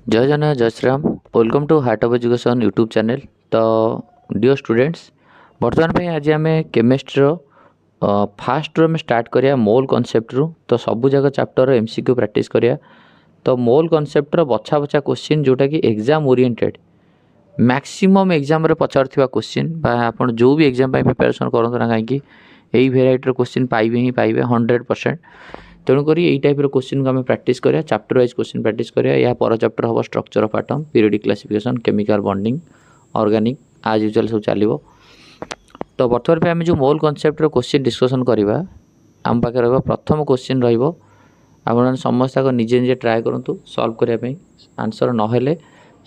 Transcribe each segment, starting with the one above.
जय जगन्नाथ जय Shri Ram. Welcome to heart of education YouTube channel. तो डियर स्टूडेंट्स, बर्तमान आज आम केमिस्ट्री फास्ट रू स्टार्ट करिया मोल कॉन्सेप्ट रू। तो सबू जाक चैप्टर एमसीक्यू प्रैक्टिस करिया। तो मोल कॉन्सेप्ट बछा बछा क्वेश्चन जोटा कि एग्जाम ओरिएंटेड मैक्सिमम एग्जाम रे पचार क्वेश्चन आप जो भी एग्जाम प्रिपरेशन करते ना कहीं यही भेराइटर क्वेश्चन पाइबे ही पाइबे 100%। तेणुक यही टाइप क्वेश्चन को आम प्रैक्टिस करिया, चैप्टर वाइज क्वेश्चन प्रैक्टिस करिया। या पर चैप्टर हम structure of atom, periodic classification, chemical bonding, organic आज यूजुअल सब चलो। तो बर्तमान पे आम जो मोल कॉन्सेप्ट क्वेश्चन डिस्कसन करवा आम पाखे रहा प्रथम क्वेश्चन रहा। समस्त निजे निजे ट्राए करूँ सॉल्व करने आंसर नहेले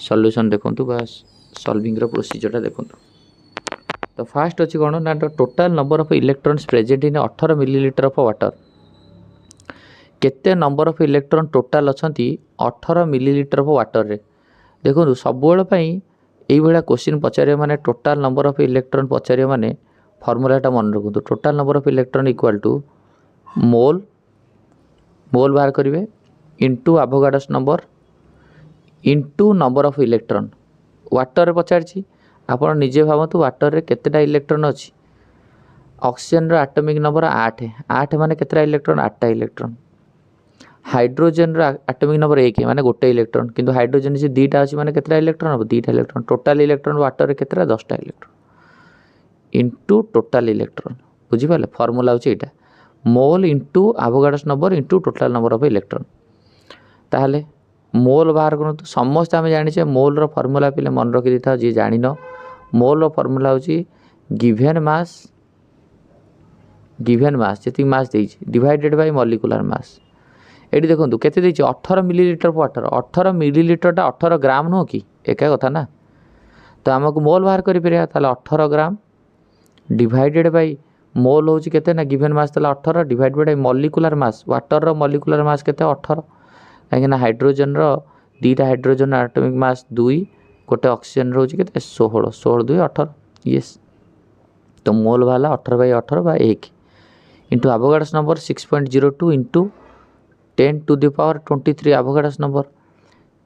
सॉल्यूशन देखूँ बा सॉल्विंग प्रोसीजर देखूँ। तो फास्ट अच्छी कौन ना total number of electrons present in 18 millilitre of water. केते नंबर ऑफ इलेक्ट्रॉन टोटाल अच्छा 18 मिलीलीटर ऑफ वाटर रे। देखो सब ये क्वेश्चन पचारे माने टोटाल नंबर ऑफ इलेक्ट्रॉन पचारे माने फॉर्मूलाटा मन रखु। Total number of electron equal to mole mole बाहर करेंगे into Avogadro's number into number of electron. Water पचार आप निजे भावतु वाटर रे केतेटा इलेक्ट्रॉन अच्छी। ऑक्सीजन रो एटॉमिक नंबर 8 8 माने केतेटा इलेक्ट्रॉन 8टा इलेक्ट्रॉन। हाइड्रोजन रो एटॉमिक नंबर 1 माने गोटे इलेक्ट्रॉन, किंतु हाइड्रोजन से 2टा अच्छी माने केतेटा इलेक्ट्रॉन हम 2टा इलेक्ट्रॉन। टोटाल इलेक्ट्रॉन वाटर रे केतेटा 10टा इलेक्ट्रॉन इंटू टोटाल इलेक्ट्रॉन। बुझी पाले फार्मूला होची एटा मोल into Avogadro's number into total number of electron. ताहले मोल बाहर करूँ। समस्त आम जाने मोल रो फार्मूला पे मन रखी था जी जान मोल रो फार्मूला होची गिवन मास जी mass divided by molecular mass. ये देखो केते 18 मिलीलीटर वाटर। 18 मिलीलीटर 18 ग्राम नुह कि एका कथा ना। तो आमको मोल बाहर कर 18 ग्राम डिवाइडेड बाय मोल होची केते ना given mass 18 divided by molecular mass. Water रो मॉलिक्यूलर मास केते 18 कहीं हाइड्रोजन रो 2टा हाइड्रोजन एटॉमिक मास 2 गोटे ऑक्सीजन रोचे के 16 16 2 18 यस। तो मोल वाला 18 बाई 18 बा 1 into Avogadro's number 6.02 into 10 to the power 23 Avogadro's number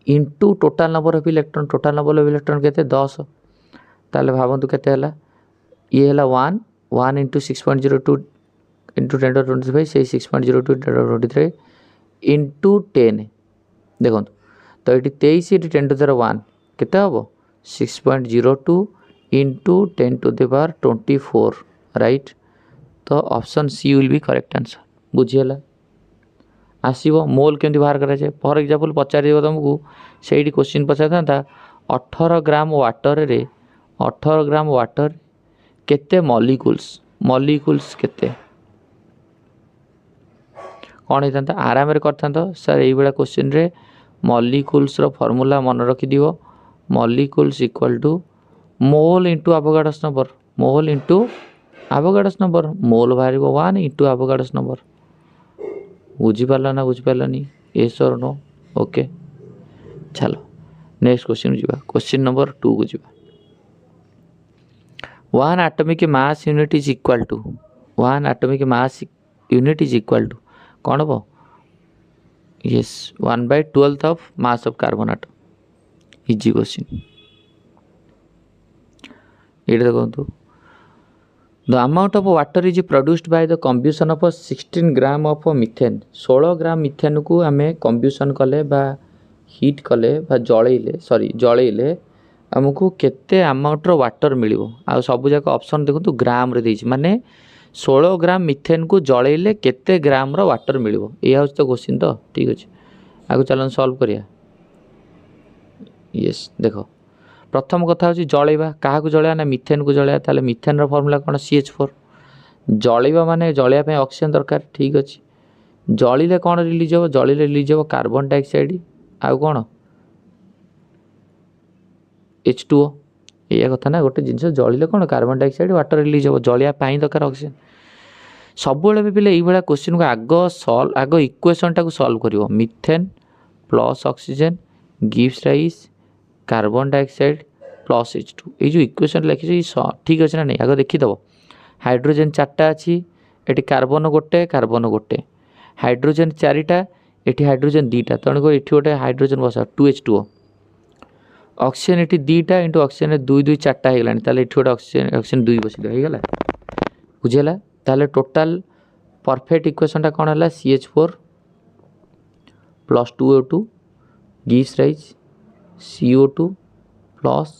into total number of electron. Total number of electron के 10। ताले भावतु के ये है 1 इंटू 6.02 इंटू 10 टू 23 से 6.02 23 इंटू 10 देखो। तो ये 23 ये 10 टू द 1 केते हम 6.02 into 10 to the power 24 right. तो option C will be correct answer. बुझीगला आसो मोल केमती बाहर कराए। फॉर एग्जांपल पचार तुमको से क्वेश्चन पचार था 18 ग्राम वाटर रे 18 ग्राम वाटर केते मॉलिक्यूल्स केते कौन होता आराम कर सर ये क्वेश्चन रे मॉलिक्यूल्स रो फार्मूला मन रखी दियो। Molecules equal to mole into Avogadro's number mole into Avogadro's number mole बाहर 1 इंटू एवोगाड्रोस नंबर। बुझीपार ना बुझीपारनी येस और नो ओके। चलो नेक्स्ट क्वेश्चन जी क्वेश्चन नंबर 2 को जी 1 atomic mass unit is equal to 1 atomic mass unit is equal to कौन हम yes 1/12 of mass of carbon atom. Easy question ये देखो the amount of water is produced by the combustion of 16 gram of methane. 16 gram methane को आम कम्ब्यूशन कले बा heat कले बा जलैले आमको केते अमाउंट रो वाटर मिलिबो। आ सब जाक ऑप्शन देखो ग्राम रे देछि माने 16 ग्राम मिथेन को जलैले केते ग्राम रो वाटर मिलिबो। ये तो क्वेश्चन तो ठीक अच्छे आगे चलन सॉल्व करिया। यस देखो प्रथम कथा हूँ जलैवा क्या जलैया ना मिथेन को जलैया। ताले मिथेन रो फॉर्मूला कौन CH4। जलैवा माने जलैया ऑक्सीजन दरकार ठीक अच्छे। जलिले कौन रिलीज हो जलिले रिलीज हो कार्बन डाइऑक्साइड आउ कौन H2O। ये कथा ना गोटे जिनस जलिले कौन कार्बन डाइऑक्साइड वाटर रिलीज हो जलिया दरकार ऑक्सीजन। सब भी पिले ये क्वेश्चन को आग इक्वेशन टाक सॉल्व करिवो। Methane plus oxygen gives rise carbon dioxide plus H2। ये जो इक्वेशन लिखी ठीक अच्छे ना नहीं आगे देखीदेव। हाइड्रोजन 4टा अच्छी ये कार्बन गोटे हाइड्रोजन 4टा ये हाइड्रोजन 2टा तेणुक ये गोटे हाइड्रोजन बसा 2H2O ऑक्सीजन ये दुईटा इंटू ऑक्सीजन दुई दुई चार्टा हो गला ये गोटे ऑक्सीजन ऑक्सीजन दुई बस होगा बुझीगला ताले टोटाल परफेक्ट इक्वेशन टा कौन है CH4 plus 2O2 gives rise CO2 plus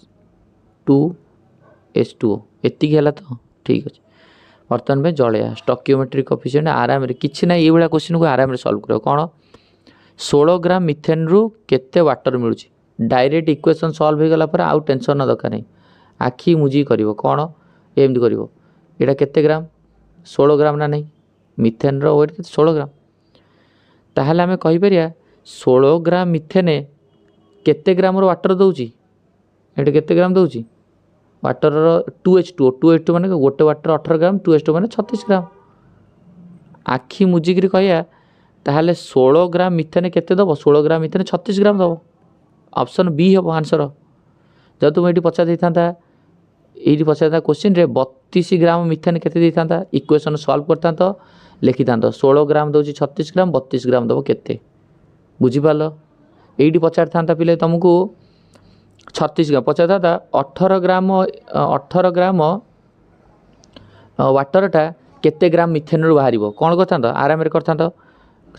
2H2O एति है तो ठीक अच्छे बर्तमान में जलिया स्टोकियोमेट्रिक कोफिशिएंट आराम किसी ना ये क्वेश्चन को आराम सॉल्व कर कौन 16 ग्राम मिथेन रु केते वाटर मिलूँ डायरेक्ट इक्वेशन सॉल्व हो गला पर आउ टेंशन न दरकार नहीं आखि मुझी कर कौन एमती कर यहाँ केते ग्राम 16 ग्राम ना नहीं मिथेन रो वेट 16 ग्राम ताहले आमे कहिपर 16 ग्राम मिथेन केते ग्राम रो वाटर दउची एटा केते ग्राम दउची वाटर रो 2H2 माने गोटे वाटर 18 ग्राम 2H2 माने 36 ग्राम आखि मुजिक कहया ताहले 16 ग्राम मिथेन केते दबो 16 ग्राम मिथेन 36 ग्राम दबो ऑप्शन बी हम आंसर जब तुम ये पचार देता ये पचार क्वेश्चन रे 32 ग्राम मिथेन केते देता इक्वेशन सॉल्व करता तो लिखि था 16 ग्राम दौर 36 ग्राम 32 ग्राम दब केते बुझीपार ये पचार था पिले तुमको 36 ग्राम पचार था 18 ग्राम वाटरटा केते ग्राम मिथेन रु बाहर कौन करता आराम करता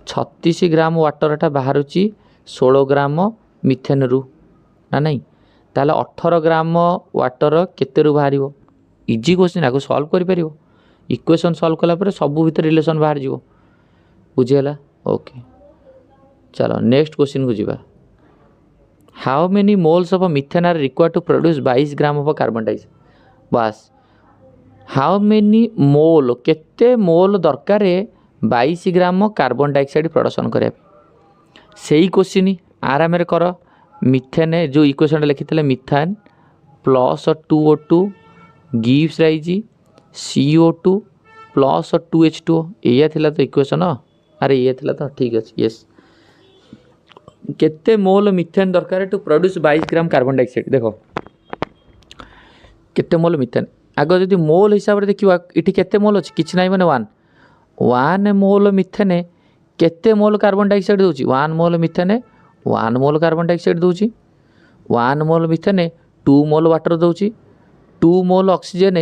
36 ग्राम वाटरटा बाहर 16 ग्राम मिथेन रु ना नहीं ताले 18 ग्राम वाटर केते रु बाहर इजी क्वेश्चन आपको सॉल्व कर इक्वेशन सॉल्व कला सब भीतर रिलेशन बाहर जीव बुझीगला ओके चलो नेक्स्ट क्वेश्चन को जीवा how many moles of methane are required to produce 22 gram of carbon dioxide बस हाउ मेनी मोल केते मोल दरकार 22 ग्राम कार्बन डाइऑक्साइड प्रोडक्शन करने से क्वेश्चन आराम कर मिथेन जो इक्वेशन लिखी methane plus 2O2 gives rise CO2 plus 2H2O या तो इक्वेशन अरे ये तो ठीक अच्छे यस केते मोल मिथेन दरकार to produce 22 gram carbon dioxide देखो केते मोल मिथेन आग जदि मोल हिसाब से देखा ये केते मोल अच्छी किसी ना मैंने 1 मोल मिथेन केते मोल कार्बन डाइऑक्साइड दूसरी 1 मोल मिथेन 1 मोल कार्बन डाइऑक्साइड दूसरी 1 मोल मिथेन 2 मोल वाटर दूसरी 2 मोल ऑक्सीजन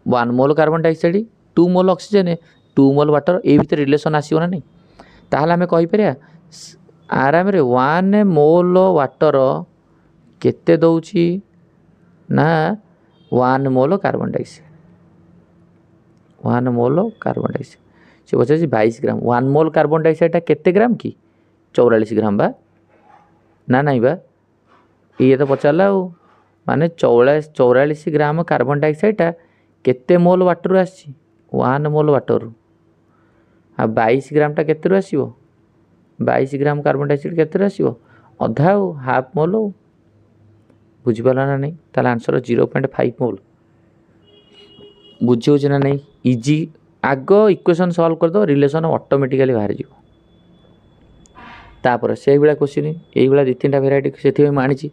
1 मोल कार्बन डाइऑक्साइड 2 मोल ऑक्सीजन 2 मोल वाटर ये भीतर रिलेशन आसो ना नहीं ताहले आमे कहि आराम रे 1 मोल वाटर केते दउची ना 1 mole carbon dioxide 1 mole carbon dioxide से पचार 22 ग्राम 1 मोल कार्बन डाइऑक्साइड केते ग्राम की 44 ग्राम बा ना नहीं बा ये तो पचारा माने 44 ग्राम कार्बन डाइऑक्साइड केते मोल वाटर आसी 1 मोल वाटर आ 22 ग्राम टा केते आसीबो 22 ग्राम कार्बन डाइऑक्साइड केते आसीबो अधा हाफ मोल बुझीपारा ना नहीं ताला आंसर 0.5 मोल बुझे ना नहीं इजी आग इक्वेशन सॉल्व कर दो रिलेशन ऑटोमेटिकली बाहर जीव तापर से भाया क्वेश्चन ये दी तीन भेराइटी से आनी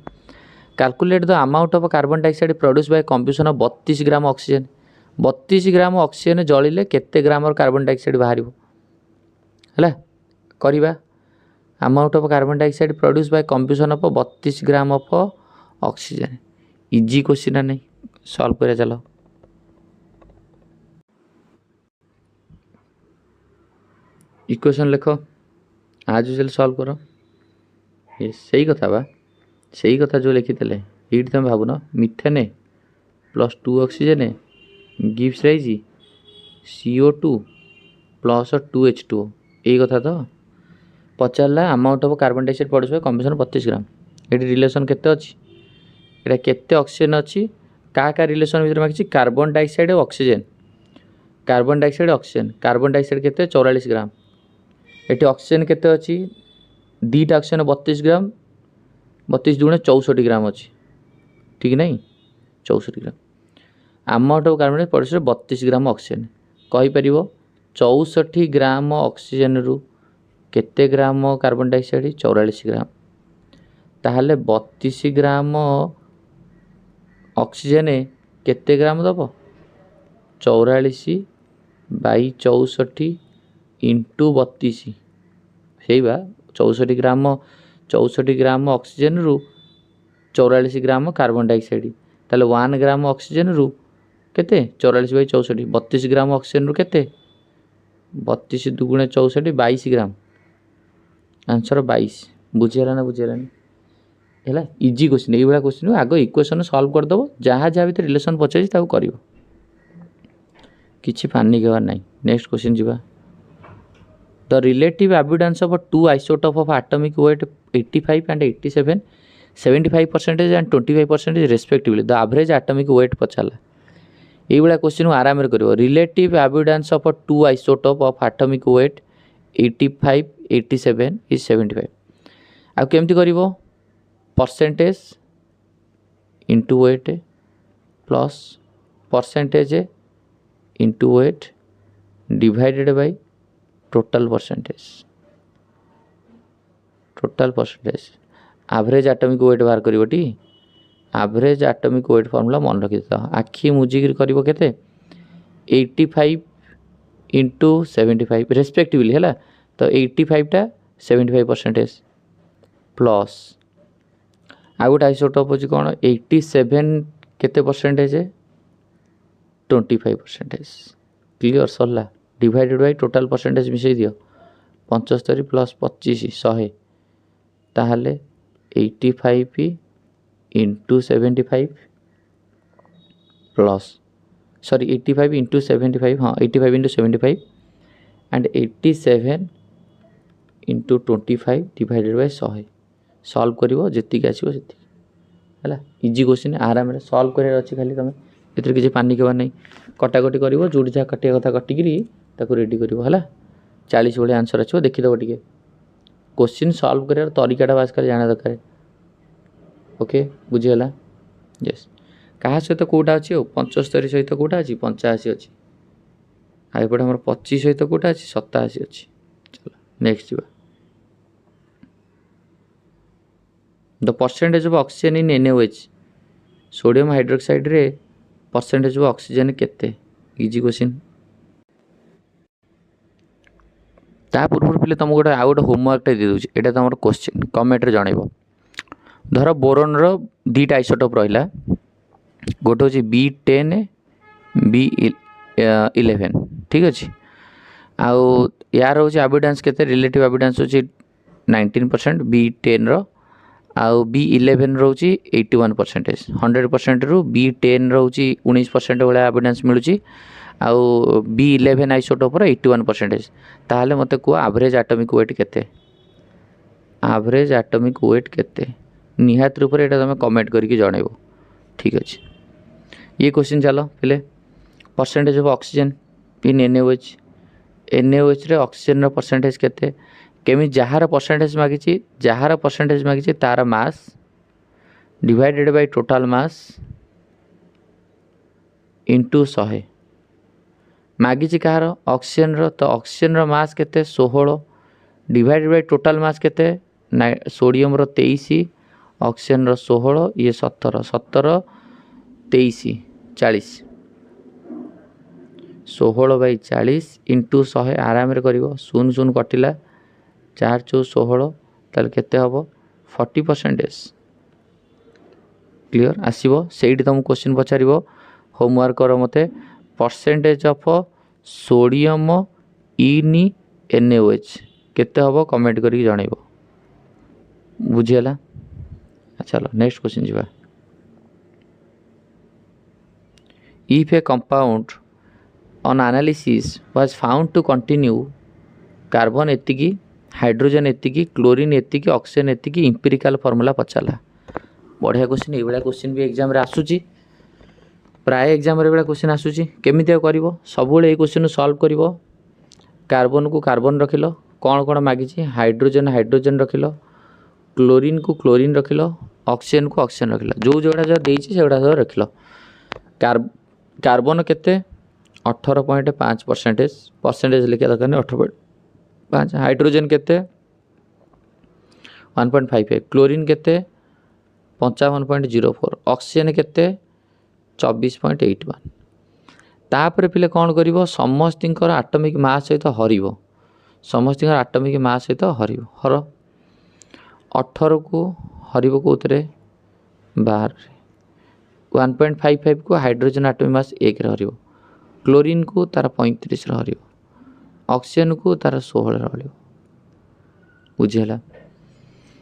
calculate the amount of carbon dioxide produce by combustion of 32 gram oxygen 32 gram oxygen जलिले केते ग्राम कार्बन डाइऑक्साइड बाहर है करवा amount of carbon dioxide produce by combustion of 32 gram of oxygen easy question नहीं solve कर चलो equation लिख आज चल सॉल्व करो ये सही कथा बा सही कथा जो लिखी ये तुम भावुन methane plus 2 oxygen gives rise CO2 plus 2H2O यही कथा तो पचारा amount of carbon dioxide produce combustion 32 gram ये रिलेशन केते अच्छी ये केते ऑक्सीजन अच्छी का रिलेशन भीतर मांगी carbon dioxide oxygen carbon dioxide केते 44 ग्राम ये ऑक्सीजन केते अच्छी दीटा ऑक्सीजन 32 ग्राम 32 दुणे 64 ग्राम अच्छी ठीक नहीं 64 gram amount of carbon dioxide 32 gram oxygen कहीपर 64 ग्राम ऑक्सीजन रु केते ग्राम कार्बन डाइऑक्साइड 44 ग्राम ताहले 32 ग्राम ऑक्सीजन केते ग्राम दब 44 बाई 64 इंटू 32 से 64 ग्राम ऑक्सीजन रु 44 ग्राम कार्बन डाइऑक्साइड ताले 1 ग्राम ऑक्सीजन रु केते 44/64 32 ग्राम ऑक्सीजन रु केते 32 दुगुणे 64 22 ग्राम आंसर 22 बुझीगला ना बुझीगलानी है इजी क्वेश्चन ये क्वेश्चन आग इक्वेशन सॉल्व करदेव जहाँ जहाँ भी रिलेशन पचार कर किसी पानिक हबार ना। नेक्स्ट क्वेश्चन जीवा the relative evidence of two isotope of atomic weight 85 and 87 75% and 25% respectively the average atomic weight पचारा ये क्वेश्चन आराम कर relative evidence of two isotope of atomic weight 85 87 is 75 आ केमती कर percentage into weight plus percentage into weight divided by total percentage average atomic weight बाहर करी average atomic wait formula मन रखी था आखि मुझिक कर 85 इंटू 75 रेस्पेक्टिवली है तो 85 टा 75% प्लस आ गोटे आइसोटोप अच्छी कौन 87 केते परसेंटेज 25% क्लियर सरला डिवाइडेड बाय टोटल परसेंटेज मिसई दियो 75 प्लस 25 100 ताहले 85 इंटू 75 प्लस सॉरी 85 इंटू 75 हाँ 85 into 75 and 87 into 25 divided by 100 solve करिवो जेतिक आसीबो सेति हैला इजी क्वेश्चन आराम सॉल्व करार अच्छी खाली तुम एथरे किसी पानी केबार नहीं कटाकटी करिवो जोड़ी जहाँ काटिया कथा काटिकी ताको रेडी करिवो हैला 40 भाई आंसर आछो देखिदेव टिके क्वेश्चन सॉल्व करार तरीकाटा बास कर जाना दरकार ओके बुझीगला यस क्या सहित कौटा अच्छी 75 सहित कौटा अच्छी 85 अच्छी आईपटे आम 25 सहित कौटा अच्छी 87 अच्छी चलो नेक्स्ट जा the percentage of oxygen in NaOH sodium hydroxide रे परसेंटेज ऑफ ऑक्सीजन केते इजी क्वेश्चन ता पूर्व पे तुमको गोटे आउ गोटे होमवर्क दे दूँ यहाँ तुम क्वेश्चन कमेंट जनइब धर बोरोन रो दीटा आइसोटोप रहा गोटे हूँ B10 B11 ठीक अच्छे आउ यार हूँ एविडेंस केते रिलेटिव एविडेंस हूँ 19% B10 रो आउ B11 रोचे 81% 100% रु B10 रोचे 19% भाया एविडेंस मिलूँ आउ B11 आइसोटोप 81% ताहले मते को एवरेज एटॉमिक वेट केते एवरेज एटॉमिक वेट केते निहात रूप से तुम कमेंट करके जनइब ठीक अच्छे ये क्वेश्चन चलो पहले percentage of oxygen in NaOH रे ऑक्सीजन परसेंटेज केते केमी जार परसेंटेज मागी तार मास divided by total mass into 100 मागी कहार ऑक्सीजन तो ऑक्सीजन मास केते 16 डिवाइडेड बाय टोटल मास केते सोडियम 23 ऑक्सीजन 16 ये 17 17 23 40 16/40 इंटू 100 आराम कर 0 कटिला 4 4 16 ताल केते हम 40% क्लियर आसो से तुम क्वेश्चन पचार होमवर्क कर मते percentage of sodium in NaOH केते हम कमेंट करके जनइब बुझीगला चलो नेक्स्ट क्वेश्चन जीवा if a compound on analysis was found to continue carbon एतिकी हाइड्रोजन एतिकी क्लोरीन एतिकी ऑक्सीजन एतिकी इंपिरिकल फॉर्मूला पचारा बढ़िया क्वेश्चन ये क्वेश्चन भी एग्जाम रे आसुची प्राय एग्जाम रे क्वेश्चन आसुची केमिति कर सब ये क्वेश्चन सॉल्व कर कार्बन को कार्बन रखिल कौन कौन मागी हाइड्रोजन हाइड्रोजन रखिल क्लोरीन को क्लोरीन रखिल ऑक्सीजन को ऑक्सीजन रखिल जो जोड़ा जो देसी से सब रखिल कार्बन केते 18.5% परसेंटेज लिखा दरकार नहीं 18.5 हाइड्रोजन केते 1.55 क्लोरीन केते 55.04 ऑक्सीजन केते 24.81 तापर पिले कौन करिवो समस्तिंकर एटॉमिक मास सहित हरिवो समस्तिंकर एटॉमिक मास सहित हरिवो हर 18 को हरिवो कोतरे बाहर 1.55 को हाइड्रोजन आटोमिक मास 1 रे क्लोरीन को तार 35 रे ऑक्सीजन को तार 16 रे बुझीगला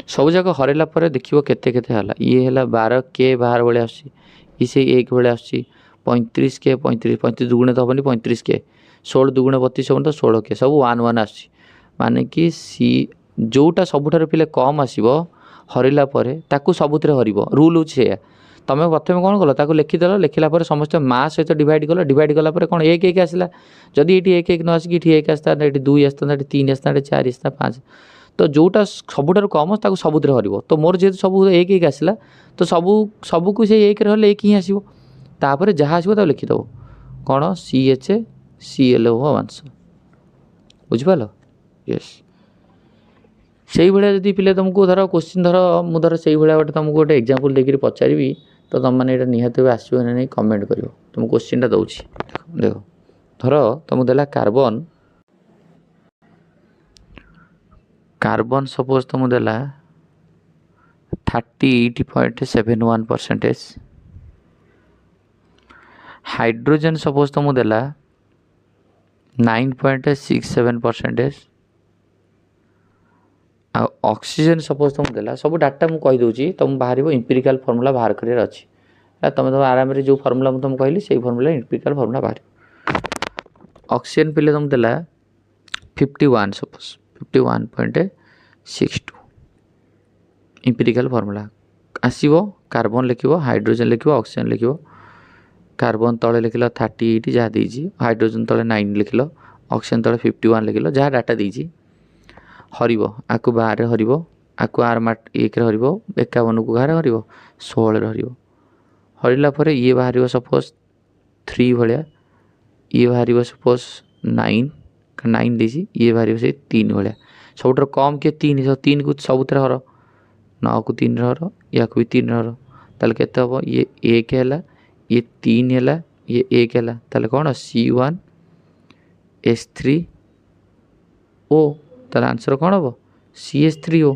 सब जाक हरैला देखिए केते केते हला ये है 12 के बाहर भाई आसे एक भाई आस 35 के 35 दुगुणे तो हेनी 35 के 16 दुगुणे 32 हम तो 16 के सब 1 1 आस माने कि सी जोटा सबुठार पिले कम आसो हरैला ताकू सबुथिरे हर रूल हूँ से तुम प्रथम कौन कल ताकू लिखिदेल लिखला समस्त माँ सहित डिवाइड कला कौन एक एक आसला जदि ये एक एक न आसिक एक आसता ये 2 आसता 3 आसता 4 आसता 5 तो जोटा सबुठार कम ताकू सबुथिरे हर तो मोर जेहेतु सब एक एक आसला तो सबको से एक रहा एक ही आसो तापर जहाँ आसो लिखिदेव कौन CHClO अंश बुझिपाल यस से भाया जब पिले तुमको धर क्वेश्चन धर मुझे से भाया गोटे तुमको गोटे एग्जांपल देकर पचारि तो तुम मैंने निहत आसो ना नहीं कमेंट कर तुम क्वेश्चन दूसरी देख धर तुमको देला कार्बन सपोज तुमको देला 38.71%, हाइड्रोजन सपोज तुमको देला 9.67%, ऑक्सीजन सपोज तुमको देला सब डाटा मुझे कहीदे तुम बाहर इंपिरिकल फॉर्मूला बाहर कर अच्छी तुम तुम आराम जो फॉर्मूला तुमको कहली से फॉर्मूला इंपिरिकल फॉर्मूला बाहर ऑक्सीजन पिले तुमको देला 51 सपोज 51.62 इंपिरिकल फॉर्मूला आसो कार्बन लिख हाइड्रोजन लिख ऑक्सीजन लिख कार्बन तले लिखल 38 जहाँ देजी हाइड्रोजन तले 9 लिखल ऑक्सीजन तले 51 लिखल जहाँ डाटा देजी हरिब आकु बाहर हरिब आकु आर मार्ट 1 हर 51 को बाहर हर 16 हर हरला ये बाहर सपोज 3 भाया ये बाहर सपोज 9 देसी ये बाहर से 3 भाया सबुठ कम किए 3 को सबुत हर 9 को 3 हर या भी 3 हर ताल के हम ये 1 है ये 3 है ये 1 है ताल कौन C1H3O तार आंसर कौन हम CH3O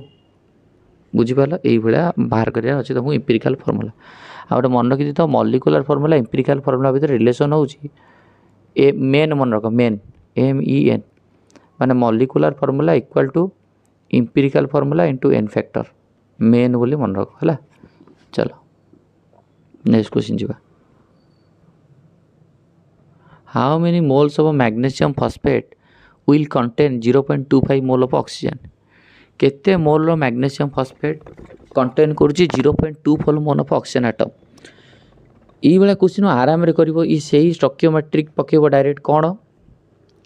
बुझीपाल यही भाया बाहर कर तुमको इंपिरिकल फॉर्मूला आ गए मन रखी तो मॉलिक्यूलर फॉर्मूला इंपिरिकल फॉर्मूला भीतर रिलेशन हो मेन मन रख मेन MEN माने molecular formula equal to empirical formula into n factor MEN बोली मन रख है चलो नेक्स्ट क्वेश्चन जी how many moles of magnesium phosphate will contain 0.25 mole of oxygen केते मोल मैग्नेशियम फॉस्फेट कंटेन करुच्ची 0.25 मोल ऑफ ऑक्सीजन एटम ये भाया क्वेश्चन आराम रे करिवो ई सेही स्टोकियोमेट्रिक पकेबो डायरेक्ट कौन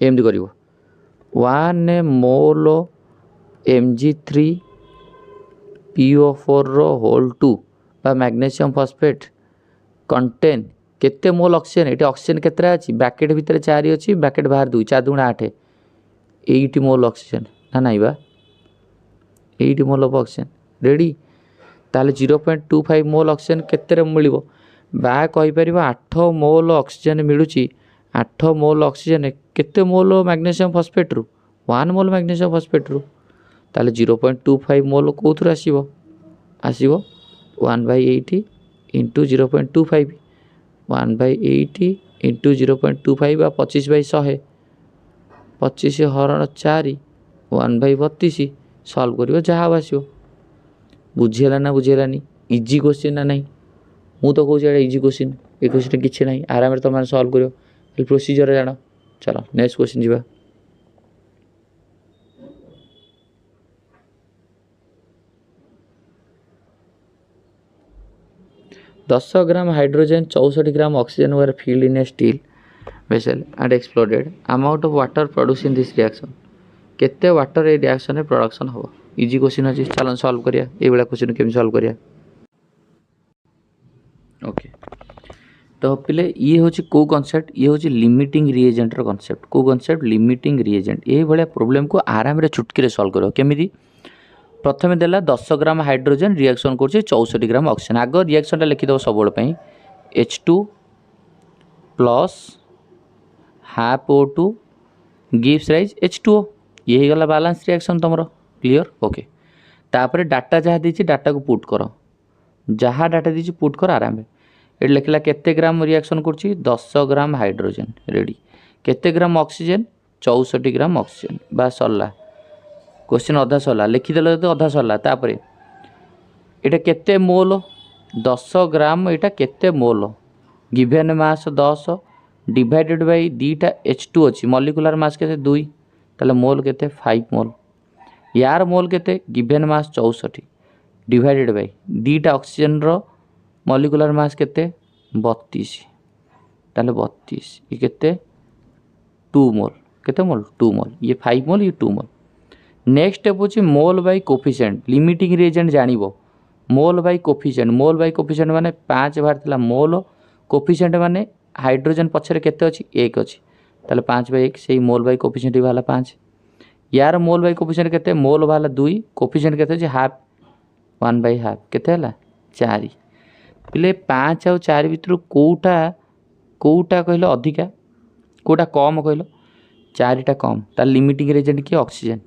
एमती करिवो 1 मोल Mg3PO4 होल 2 बा मैग्नेशियम फॉस्फेट कंटेन केते मोल ऑक्सीजन ये ऑक्सीजन केते अच्छी ब्रैकेट भितर 4 अच्छी ब्रैकेट बाहर 2 4 2 8 8 मोल ऑक्सीजन ना नाई बा 8 मोल ऑफ ऑक्सीजन रेडी ताले 0.25 मोल ऑक्सीजन केते मिल बा कहीपर 8 मोल ऑक्सीजन मिलूची 8 मोल ऑक्सीजन केते मोल मैग्नेशियम फॉस्फेट रु 1 मोल मैग्नेशियम फॉस्फेट रु ताले 0.25 मोल कौन आसो 1/80 इंटू 0.25 1/80 इंटू 0.25 बा 25/100 25 हरण 4 1/32 सल्व कर जहाँ आसो बुझीगला ना बुझीगलानी इजी क्वेश्चन ना नहीं मु तो कौन इजी क्वेश्चन ये क्वेश्चन किसी ना आराम तुम सल्व कर प्रोसीजर जान चलो नेक्स्ट क्वेश्चन जी 10 gram hydrogen 64 gram oxygen were filled in a steel vessel and exploded amount of water produced in this reaction केते वाटर ए रिएक्शन रे प्रोडक्शन हो इजी क्वेश्चन अछि चलन सॉल्व करिया ए वाला क्वेश्चन केम सॉल्व करिया ओके तो पिले ये होची को कांसेप्ट ये होची लिमिटिंग रिएजेंट रो कांसेप्ट को कांसेप्ट लिमिटिंग रिएजेंट ए वाला प्रॉब्लम को आराम रे चुटकी रे सॉल्व करो केमिति प्रथम देला 10 ग्राम हाइड्रोजन रिएक्शन कर 64 ग्राम ऑक्सीजन आग रिएक्शन लिखिद सब H2 plus half O2 gives rise H2O ये गला बैलेंस रिएक्शन तुम क्लियर ओके तापर डाटा जहाँ दी डाटा को पुट कर जहाँ डाटा दी पुट कर आराम ये लिखला केते ग्राम रिएक्शन कर 10 ग्राम हाइड्रोजन रेडी केते ग्राम ऑक्सीजन 64 ग्राम ऑक्सीजन बा सरला क्वेश्चन अधा सरला लिखिदेल तो अधा सरला तापर एटा केते मोल 10 ग्राम एटा केते mole given mass 10 divided by दीटा H2 अच्छी मॉलिक्यूलर मास केते 2 ताले मोल केते 5 मोल यार मोल केते गिवेन मास 64 डिवाइडेड बाय दीटा ऑक्सीजन रो मॉलिक्यूलर मास केते 32 ताले 32 ये केते 2 मोल केते मोल 2 मोल ये 5 मोल ये 2 मोल नेक्स्ट स्टेप होची mole by coefficient limiting reagent जानिबो मोल बाय कोफिशिएंट माने 5 बाहर थिला मोल कोफिशिएंट माने हाइड्रोजन पछरे केते अछि 1 अछि ताले 5/1 सेही मोल बाय कोफिशिएंट वाला 5 यार मोल बाय कोफिशिएंट केते मोल वाला 2 कोफिशिएंट केते अछि हाफ 1/2 केते हला 4 पिले 5 और 4 भितर कोउटा कहलो अधिका कोउटा कम कहलो 4टा कम ता लिमिटिंग रिएजेंट की ऑक्सीजन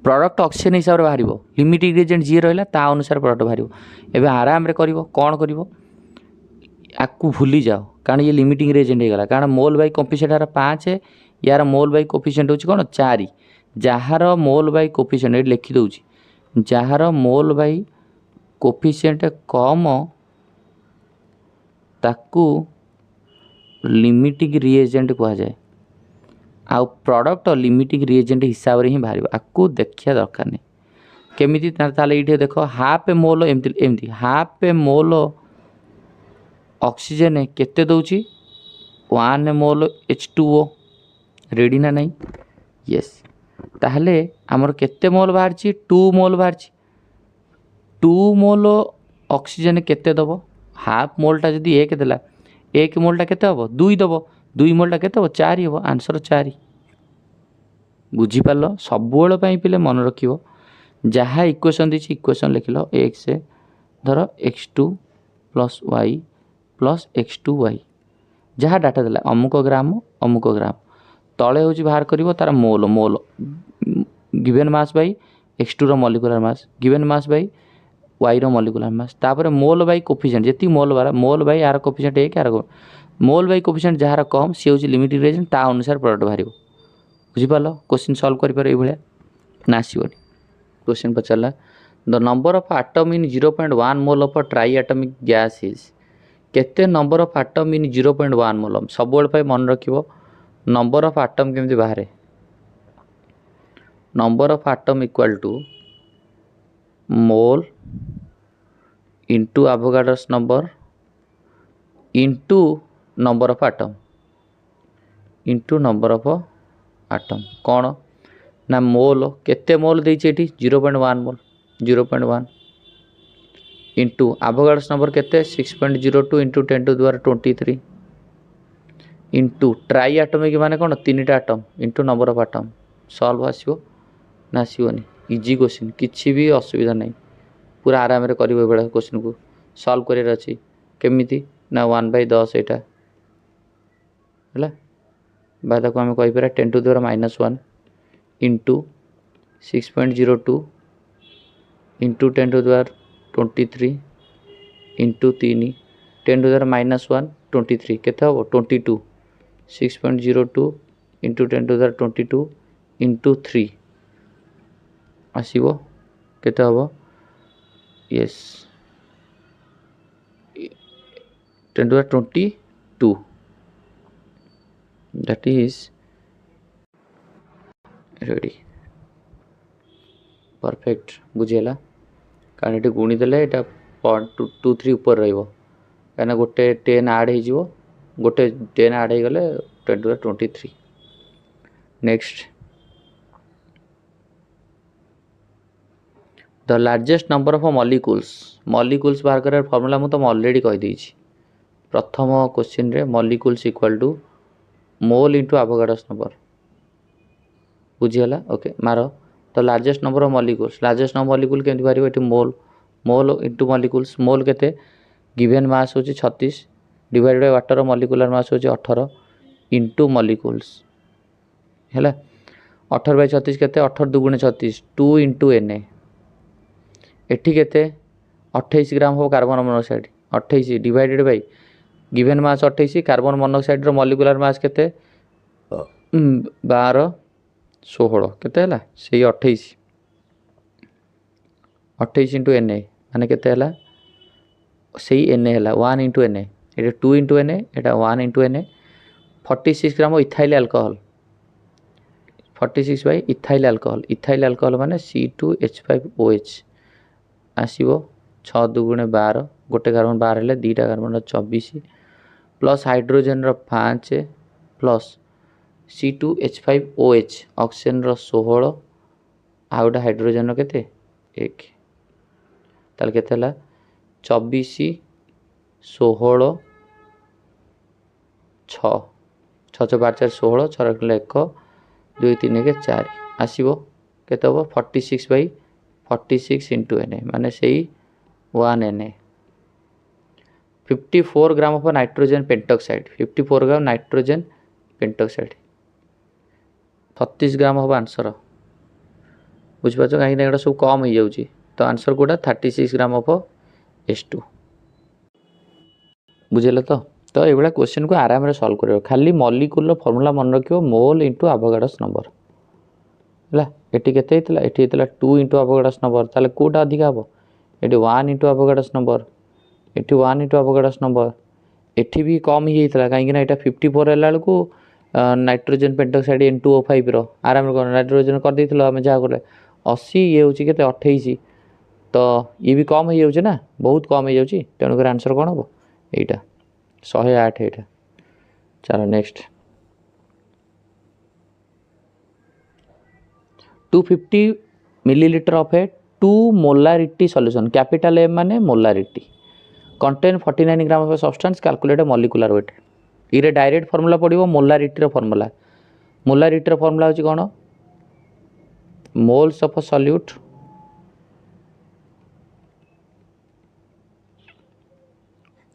प्रोडक्ट ऑक्सीजन हिसाब रे बाहरिबो लिमिटिंग रिएजेंट जी रहला ता अनुसार प्रोडक्ट बाहरिबो एबे आराम रे करिवो कोन करिवो आकु भूली जाओ कारण ये लिमिटिंग रिएजेंट हे गला कारण मोल बाय कोफिशिएंट आर 5 है यार मोल बाय कोफिशिएंट होची कोन 4 जहार मोल बाय कोफिशिएंट एट लिखि दउची जहार मोल बाय कोफिशिएंट कम ताकू लिमिटिंग रिएजेंट कहा जाए आउ प्रोडक्ट लिमिटिंग रिएजेंट हिसाब रे ही बाहर आकु देखिया दरकार नहीं केमिति ताले इठे देखो हाफ मोल एमती हाफ मोल ऑक्सीजन केते दउची 1 मोल H2O रेडी ना नहीं यस ताहले हमर केते मोल बाहर छी 2 मोल बाहर छी 2 मोल ऑक्सीजन केते दबो हाफ मोलटा जदी 1 देला 1 मोलटा केते हबो 2 दबो 2 मोलटा केते हबो 4 हबो आंसर 4 बुझी पालो सबुबेल पई पिले मन रखिवो जहाँ इक्वेशन दिछि इक्वेशन लिखलो x धर x2 plus y plus x2y जहाँ डाटा देला अमुक ग्राम तले होची बाहर करिवो तार mole mole given mass by x2 रो molecular mass given mass by y रो मॉलिक्यूलर मास तापर मोल बाय कोफिशिएंट जेती मोल वाला मोल बाय यार कोफिशिएंट 1 यार मोल बाय कोफिशिएंट जहार कम से होची लिमिटिंग रिएजेंट ता अनुसार प्रोडक्ट बाहरिवो बुझी पालो क्वेश्चन सॉल्व करि पारे ए भलिया ना आसीबोनी क्वेश्चन पचारला the number of atom in 0.1 mole of triatomic gas is केते number of atom in 0.1 mole सब बेल पे मन रखिवो नंबर ऑफ एटम केमती बाहरे number of atom equal to mole into Avogadro's number into number of atom into number of atom कौन ना मोल केते मोल देछि एठी 0.1 मोल 0.1 इंटू एवोगाड्रोस नंबर केते 6.02 into 10 to the 23 into triatomic माने कोन तीनटा atom into number of atom solve आसीबो ना आसीबोनी इजी क्वेश्चन किछि भी असुविधा नहीं पूरा आराम रे करिवो बेला क्वेश्चन को सॉल्व करियर अछि केमिति ना 1/10 एटा हला बाद को हम कहि परा 10 to the -1 into 6.02 into 10 to the 23 into 3 10 to the -1 23 केते हो 22 6.02 इंटू 10 टू द 22 इंटू 3 आसीबो केते हो yes 10 to the 22 that is ready perfect बुझेला कारण ये गुणी देले एटा 0.23 ऊपर रहइबो काना गोटे 10 ऐड हे जिवो गोटे 10 ऐड हे गले 10 to the 23 next the largest number of molecules बाहर कर फार्मूला मु तो ऑलरेडी कहि देछि प्रथम क्वेश्चन रे molecules equal to mole into Avogadro's number बुझीगला ओके मारो तो लार्जेस्ट नंबर ऑफ मॉलिक्यूल केमती बाहर ये मोल इंटू मॉलिक्यूल्स मोल केते गिवन मास होची 36 divided by water molecular mass होची 18 इंटू मॉलिक्यूल्स हैला 18/36 केते 18 2 36 2 इंटू Na एठी केते 28 ग्राम हो carbon monoxide 28 divided by given mass 28 carbon monoxide molecular mass केते 12 16 केते हला सेही 28 28 इंटू Na माने केते हला सेही Na हला 1 into Na Etah 2 into Na Etah 1 into Na 46 gram ethyl alcohol 46 by ethyl alcohol माने C2H5OH आसीबो 6 दुगुणे 12 गोटे कार्बन 12 हेले दीटा कार्बन 24 प्लस हाइड्रोजन रो 5 प्लस C2H5OH ऑक्सीजन रो 16 आउटा हाइड्रोजन रो केते 1 ताल केते हला 24 16 6 6 बार 4 16 6 रखले 1 2 3 के 4 आसीबो केते हो 46 बाई 46 इंटू Na माने सेही 1 Na 54 gram of nitrogen pentoxide 54 gram nitrogen pentoxide 36 ग्राम हम आंसर बुझ पाछ कहीं ना सब कम हो जाउची तो answer Kota 36 gram of H2 बुझेला तो ये क्वेश्चन को आराम रे सॉल्व करियो खाली मॉलिक्यूल फार्मूला मन रखियो मोल इनटू एवोगाड्रोस नंबर हला एटी केते हितला एटी हितला 2 इनटू एवोगाड्रोस नंबर ताले कोटा अधिक हबो eighty 1 into Avogadro's number eighty 1 into Avogadro's number eighty भी कम ही हितला काहे कि ना एटा 54 हला को नाइट्रोजन पेंटॉक्साइड N2O5 रो आराम रे नाइट्रोजन कर देथिलो हम जा करे 80 ये होची केते 28 तो ये भी कम हो जाउची ना बहुत कम हो जाउची तेनु कर आंसर कोन हबो एटा 108 एटा चलो next 250 millilitre of a 2 molarity solution capital M माने molarity contain 49 gram of substance calculate molecular weight इरे डायरेक्ट फार्मूला पड़िबो मोलारिटी रो फार्मूला होची कोन moles of solute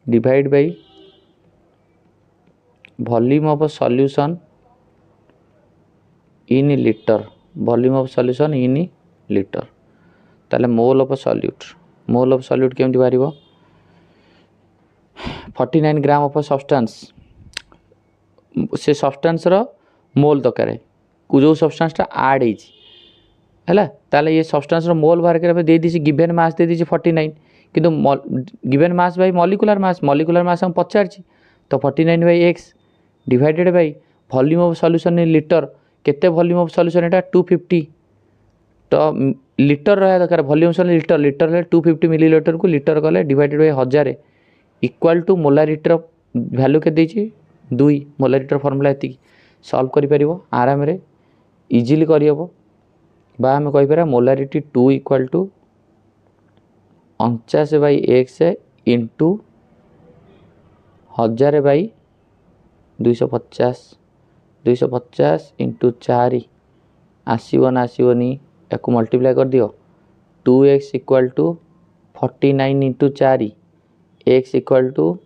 divide by volume of solution in litre volume of solution in litre ताले mole of solute केमति बारिबो 49 gram of substance से substance रो मोल दरकार को जो सब्सटेंस टा ऐड हेछि हैला ताले ये सब्सटेंस रो मोल बाहर करे दे दिछि गिवन मास दे दिछि 49 किंतु given mass by molecular mass हम पचारछि तो 49 by x divided by volume of solution in litre केते वॉल्यूम ऑफ सॉल्यूशन एटा 250 तो लीटर रहा दरकार वॉल्यूम सॉल्यूशन लीटर ले 250 मिलीलीटर को लीटर कले divided by 1000 equal to molarity value के देछि 2 मोलारिटी फार्मूला एति सॉल्व करि परिबो आराम रे इजीली करियबो बा हम कहि परा molarity 2 equal to 49 by x into 1000 by 250 into 4 आसीबो ना आसीबोनी याको मल्टीप्लाई कर दियो 2x equal to 49 into 4 x equal to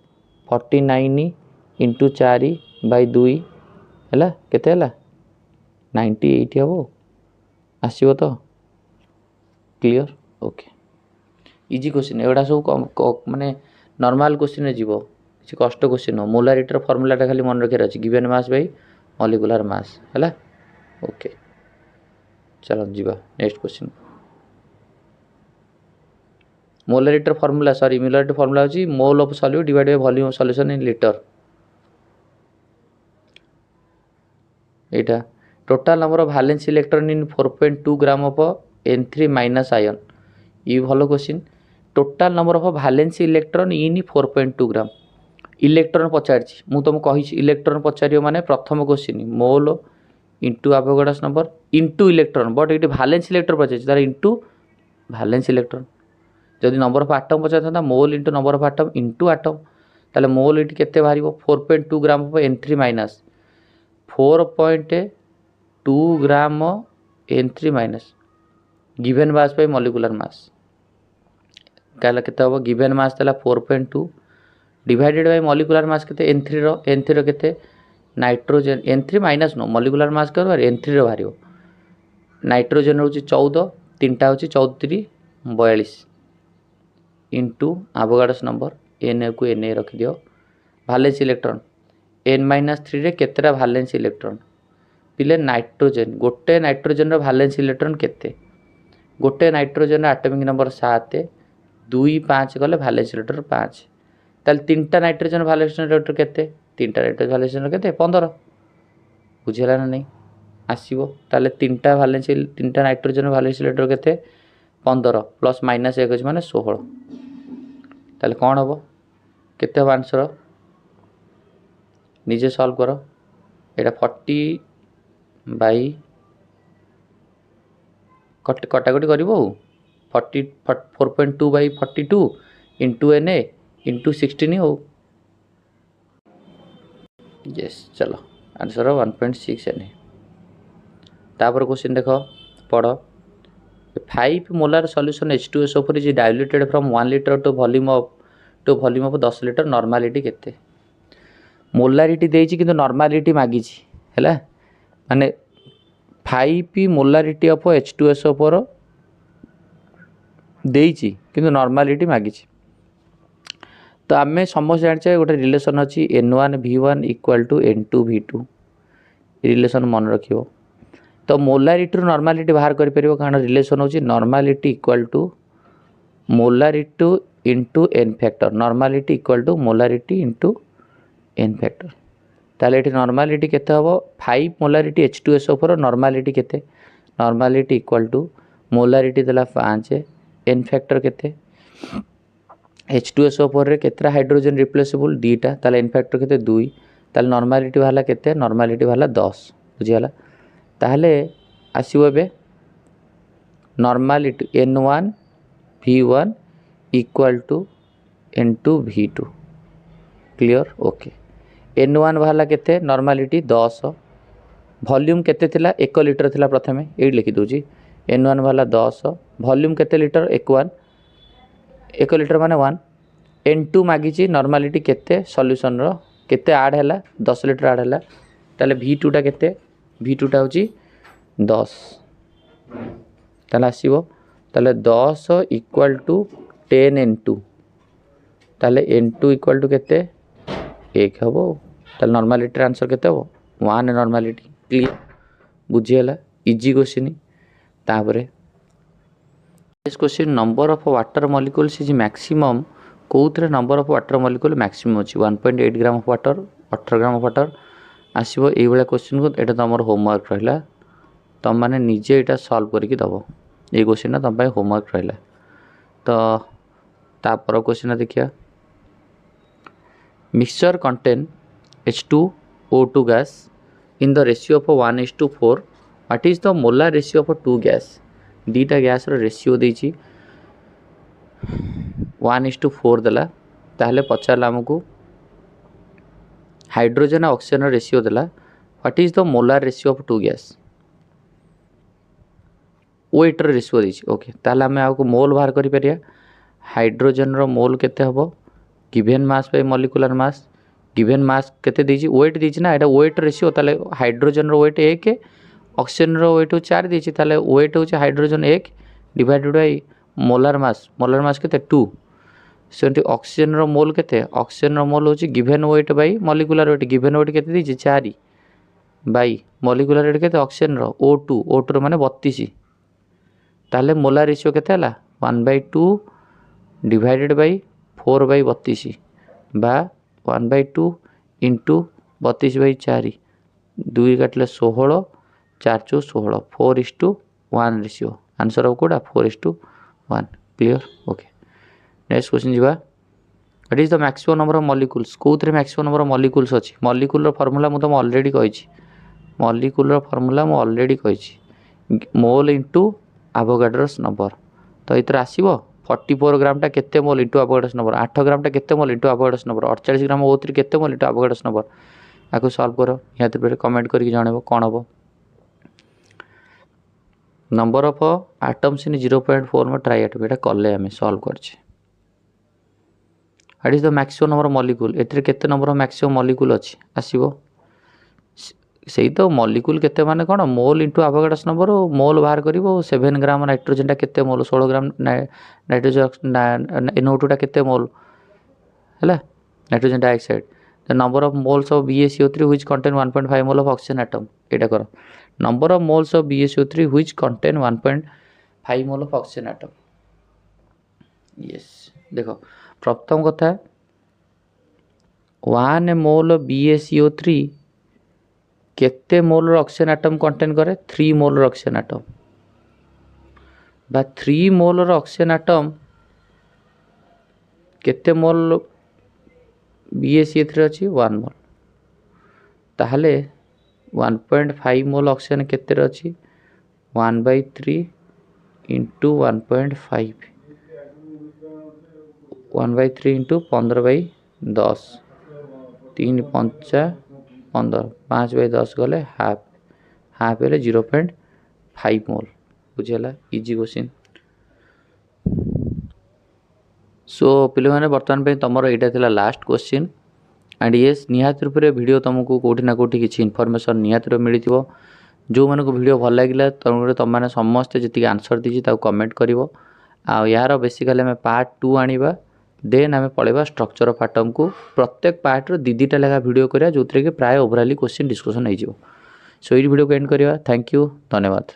49 into 4 by 2 हैला केते हैला 98 हबो आसीबो तो क्लियर ओके इजी क्वेश्चन एडा सब माने नॉर्मल क्वेश्चन जीवो किसी कष्ट क्वेश्चन हो मोलारिटी फार्मूला टा खाली मन रखे अछि given mass by molecular mass हैला ओके चलो जीवा नेक्स्ट क्वेश्चन मोलारिटी फार्मूला होची mole of solute divide by volume of solution in litre एटा total number of valence electron in 4.2 gram of N3 minus ion ये भलो question total number of valence electron in 4.2 gram electron पचारछि मु तुम कहि electron पचारियो माने प्रथम question mole into Avogadro's number into electron but ये वैलेंस इलेक्ट्रॉन पचारछि तार इंटू वैलेंस इलेक्ट्रॉन जदि नंबर ऑफ एटम पचारथांता mole into number of atom into atom ताले मोल इट केते बारिबो 4.2 gram of N3 minus 4.2 gram N3 minus given mass by molecular mass काला केते हो गिवन मास तला 4.2 डिवाइडेड बाय मॉलिक्यूलर मास केते N3 रो केते नाइट्रोजन N3 माइनस नो मॉलिक्यूलर मास कर N3 रो बारियो नाइट्रोजन होची 14 तीनटा होची 34 42 इंटू आभोगाड्रोस नंबर एन को एन रखी दियो वैलेंस इलेक्ट्रॉन n-3 रे केतेटा वैलेंस इलेक्ट्रॉन पिले नाइट्रोजन गोटे नाइट्रोजन रो वैलेंस इलेक्ट्रॉन केते गोटे नाइट्रोजन एटॉमिक नंबर 7 2 5 गले वैलेंस इलेक्ट्रॉन 5 ताल तीनटा नाइट्रोजन वैलेंस इलेक्ट्रॉन केते तीनटा नाइट्रोजन वैलेंस इलेक्ट्रॉन केते 15 बुझिला ना नहीं आसीबो ताले तीनटा नाइट्रोजन वैलेंस इलेक्ट्रॉन केते 15 प्लस माइनस 1 माने 16 ताले कोन हबो केते हो आंसर निजे सॉल्व करो एटा 40 बाई कटाकटी करिवो 4.2 by 42 into N A into 16 हो यस चलो आंसर 1.6 एन ए तापर क्वेश्चन देखो पढ़ 5 molar solution H2SO4 is diluted from 1 litre to volume of 10 litre normality केते मोलारिटी देइछि किंतु नॉर्मालिटी मागिछि हैला माने 5 मोलारिटी ऑफ H2SO4 देइछि किंतु नॉर्मालिटी मागिछि तो आमे समझ जानिछे गोटे रिलेशन अछि N1 V1 equal to N2 V2 relation मन रखियो तो मोलारिटी रो नॉर्मालिटी बाहर करि परिबो कारण रिलेशन होछि normality equal to molarity into n factor normality equal to molarity into n factor ताले एठी नॉर्मालिटी केते हबो 5 मोलारिटी H2SO4 नॉर्मालिटी केते नॉर्मालिटी इक्वल टू मोलारिटी देला 5 n फैक्टर केते H2SO4 रे केतरा हाइड्रोजन रिप्लेसेबल दीटा ताले n फैक्टर केते 2 ताले नॉर्मालिटी वाला केते नॉर्मालिटी वाला 10 बुझियाला ताले आसीबो बे normality N1 V1 equal to N2 V2 clear okay N1 वाला केते नॉर्मालिटी 10 वॉल्यूम केते थिला 1 लीटर थिला प्रथमे ए लिखि दोजी N1 वाला 10 वॉल्यूम केते लीटर 1 लीटर माने 1 N2 मागिची नॉर्मालिटी केते सॉल्यूशन रो केते ऐड हैला 10 लीटर ऐड हैला ताले V2 टा केते V2 टा होची 10 ताले आसीबो ताले 10 इक्वल टू 10 N2 ताले N2 इक्वल टू केते 1 हबो ताले नॉर्मालिटी आंसर केते हबो 1 नॉर्मालिटी क्लियर बुझियला इजी क्वेश्चन तापरे this question number of water molecules is maximum कोउथरे number of water molecule maximum अछि 1.8 gram of water 18 gram of water आसीबो एई बेला क्वेश्चन को एटा तमर होमवर्क रहला तम माने निजे एटा सॉल्व करके दबो ए क्वेश्चन ना तम पाए होमवर्क रहला तो तापर क्वेश्चन देखिया mixture contain H2O2 gas in the ratio of 1:4 what is the molar ratio of 2 gas दीटा गैस रो रेशियो देछि 1:4 देला ताहले पचारला हमकु हाइड्रोजन और ऑक्सीजन रो रेशियो देला what is the molar ratio of 2 gas weight रो रेशियो देछि ओके ताहले हम आको मोल बाहर करि परिया हाइड्रोजन रो मोल केते हबो given mass by molecular mass given mass केते देछि वेट देछि ना एटा वेट रेशियो ताले हाइड्रोजन रो वेट 1 ऑक्सीजन रो वेट 4 देछि ताले वेट होछि hydrogen 1 divided by molar mass केते 2 सेंटी ऑक्सीजन रो मोल केते ऑक्सीजन रो मोल होछि given weight by molecular weight given weight केते देछि 4 बाय मॉलिक्यूलर वेट केते ऑक्सीजन रो O2 रो माने 32 ताले मोलार रेशियो केते हला 1/2 डिवाइडेड बाय 4/32 बा 1/2 इंटू 32/4 2 काटले 16 4 चो 16 4:1 रेशियो आंसर ऑफ कोडा 4:1 क्लियर ओके नेक्स्ट क्वेश्चन जीवा what is the maximum number of molecules कोथरे मैक्सिमम नंबर ऑफ मॉलिक्यूल्स अछि मॉलिक्यूल रो फार्मूला मु तुम ऑलरेडी कहिछि मॉलिक्यूल रो फार्मूला मु ऑलरेडी कहिछि मोल इनटू एवोगाड्रोस नंबर तो इतर आसीबो 44 ग्राम टा केते mole into Avogadro's number 8 gram टा केते mole into Avogadro's number 48 gram O3 केते मोल इनटू एवोगाड्रोस नंबर आको सॉल्व करो याते पे कमेंट करके जानेबो कोन हबो नंबर ऑफ एटम्स इन 0.4 में ट्राई एटम एटा कले हमें सॉल्व करछे what is the maximum number of molecule एथरे केते नंबर ऑफ मैक्सिमम मॉलिक्यूल अछि आसीबो ସେଇ ତ ମଲିକୁଲ କେତେ ମାନେ କ'ଣ ମୋଲ୍ ଇଣ୍ଟୁ ଆଭୋଗାଡ୍ରସ୍ ନମ୍ବର ମୋଲ୍ ବାହାର କରିବ 7 ଗ୍ରାମ ନାଇଟ୍ରୋଜେନଟା କେତେ ମୋଲ୍ 16 ଗ୍ରାମ ନାଇଟ୍ରୋଜେନ NO2ଟା କେତେ ମୋଲ୍ ହେଲା nitrogen dioxide the number of moles of BaCO3 which contain 1.5 mole of oxygen atom एटा कर number of moles of BaCO3 which contain 1.5 mole of oxygen atom yes देखो प्रथम कथा 1 मोल BaCO3 केते मोल ऑक्सीजन एटम कंटेन करे 3 मोल oxygen atom बा 3 मोल oxygen atom केते मोल BaCO3 अच्छी 1 मोल ताहले 1.5 मोल ऑक्सीजन केते अच्छी 1/3 इंटू 1.5 1/3 इंटू 15/10 3 5 15 5/10 गले हाफ हाफ हेले 0.5 मोल बुझेला इजी क्वेश्चन सो पिले मैंने बर्तमान पे तुमर यहाँ लास्ट क्वेश्चन एंड येस निहाती रूप से वीडियो तुमको कौटी ना कौटी किसी इनफॉरमेशन निहाती रूप मिली जो मानक वीडियो भल लगे तुम मैंने समस्ते जी आंसर दीजिए कमेंट कर यार बेसिकली आम पार्ट 2 आनिबा देन आम पढ़ा स्ट्रक्चर ऑफ एटम को प्रत्येक पार्ट रो दीटा लेखा वीडियो करा जो कि प्राय ओवरऑल क्वेश्चन डिस्कशन हो सो ये वीडियो को एंड करवा थैंक यू धन्यवाद।